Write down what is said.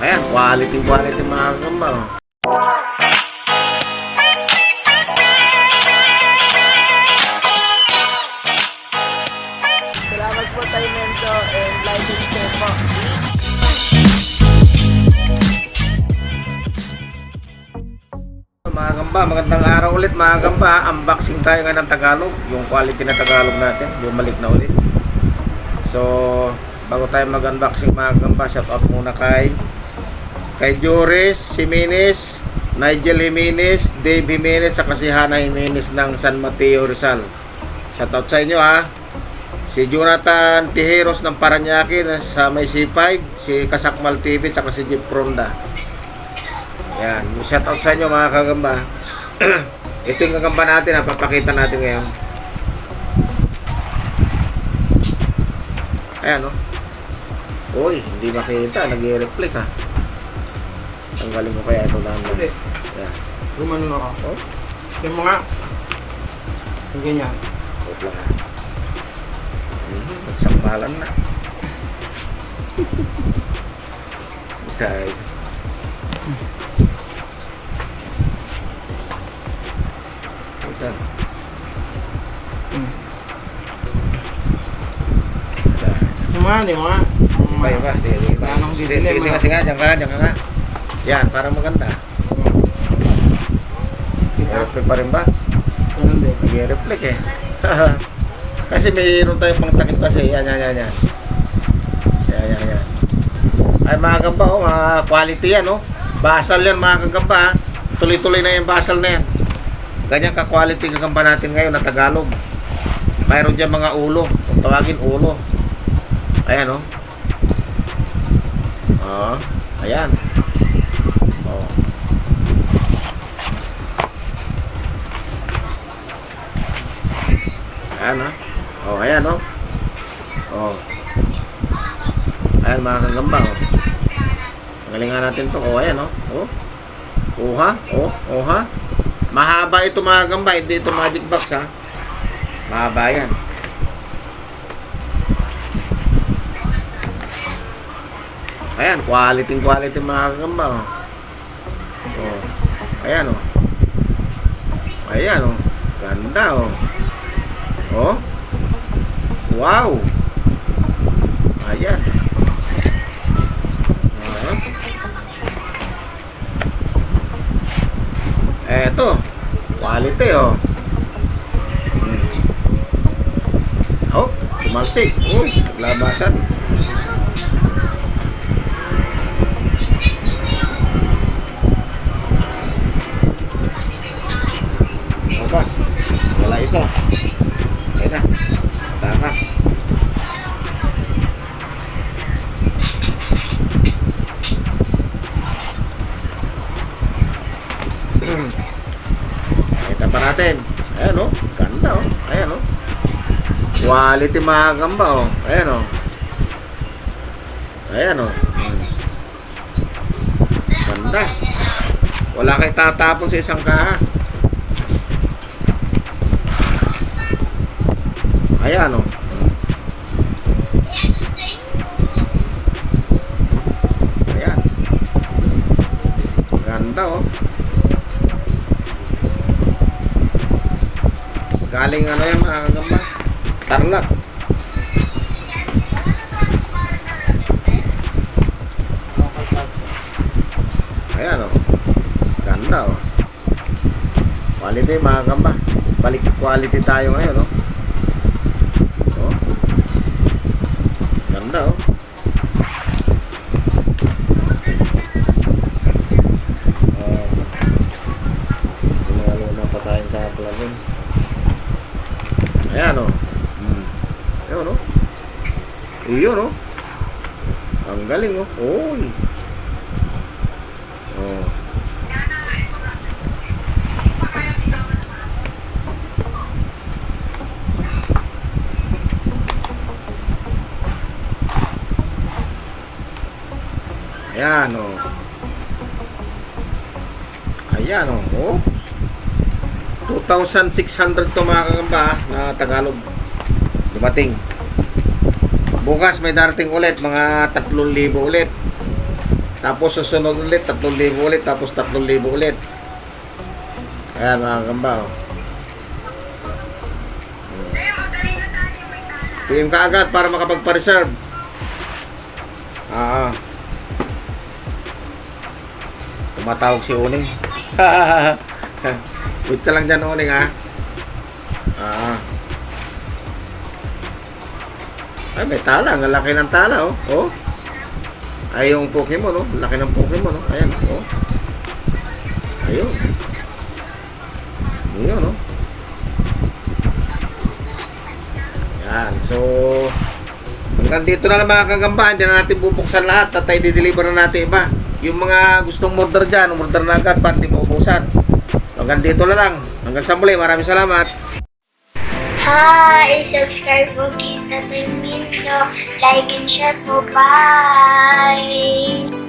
Ayan, quality mga kagamba. Oh. Salamat po tayo Mento and like and share po. Mga gamba, magandang araw ulit mga gamba. Unboxing tayo nga ng Tagalog. Yung quality na Tagalog natin, bumalik na ulit. So, bago tayo mag-unboxing mga gamba, shout out muna kay Joris Jimenez, Nigel Jimenez, Dave Jimenez, sa si Hana Jimenez ng San Mateo, Rizal. Shout out sa inyo ha. Si Jonathan Tijeros ng Paranaque sa may C5, si Kasakmal TV, saka si Jeep Fronda. Yan, shout out sa inyo mga kagamba. Ito yung kagamba natin, papakita natin ngayon. Ayan o. Uy, hindi makita, nag-reflect ha. Tanggalin ko kaya ito lang. Hindi. Yan. Gumano na ako. Oh, Yung mga yung ganyan. wait lang ha. Nagsambalan na. Okay. Isa. Yung mga Iba. Sige. Anong Sige, bibili, mga? diyan ka nga. Yan, para maganda. I-reflect pa rin ba? Ganun din. Nag-reflect eh. Kasi mayroon tayong pang takip kasi. Yan. Yan. Ay mga gamba, oh, mga quality yan, oh. Basal yan mga kagamba, ha. Tuloy-tuloy na yung basal na yan. Ganyan ka-quality kagamba natin ngayon na Tagalog. Mayroon dyan mga ulo. Kung tawagin ulo. Ayan, oh. Oh, ayan. Oh. Ayan, ha. Oh, ayan, oh. Oh. Ayan mga kagamba, oh. Galingan natin to. Oh, ayan, oh. Oh. Oha. Oh, oha. Mahaba ito mga kagamba, hindi ito magic box, ha. Mahaba yan. Ayan, quality mga kagamba, oh. Oh. Ayan, oh. Ayan, oh. Ganda, oh. Oh. Wow. Ayan. Eto, quality, oh. Oh, tumalsik. Uy, naglabasan. Labas. Wala isa. Ayan na. Takas. Kita pa natin. Ayan, oh. Ganda, oh. Ayan, oh. Quality mga gamba, oh. Ayan, oh. Ayan, oh. Ganda. Wala kayo tatapon sa isang kaha. Ayan, oh. Ayan. Ganda, oh. Galing ano yan mga kagamba? Tarlac. Ayan, oh. Ganda, oh. Quality mga kagamba. Balik quality tayo ngayon, oh. Oh. Ganda, oh. Lalo pa tayong kaplagin. Ayan, oh. Ayan, oh. Iyon, oh. Ang galing, oh. Oy. Oh. Ayan, oh. Ayan, oh. Oh. 2,600 to mga kagamba na Tagalog. Dumating. Bukas may darating ulit, mga 3,000 ulit. Tapos susunod ulit, 3,000 ulit, tapos 3,000 ulit. Ayan mga kagamba. Oh. PM ka agad para makapagpa-reserve. Tumatawag si Uning. Wait ka lang dyan, Uning, ha? Ay, may tala. Ang laki ng tala, oh. Oh. Ay, yung Pokemon, oh. Laki ng Pokemon, oh. Ayan, oh. Ayun. Ayun, oh. Yan. So, hanggang dito na lang mga kagamba. Hindi na natin bubuksan lahat. At ay dideliver na natin iba. Yung mga gustong order dyan, order na agad para di maubusan. Hanggang dito na lang. Hanggang sa muli. Maraming salamat. Hi! Subscribe po kita Termino. Like and share po. Bye!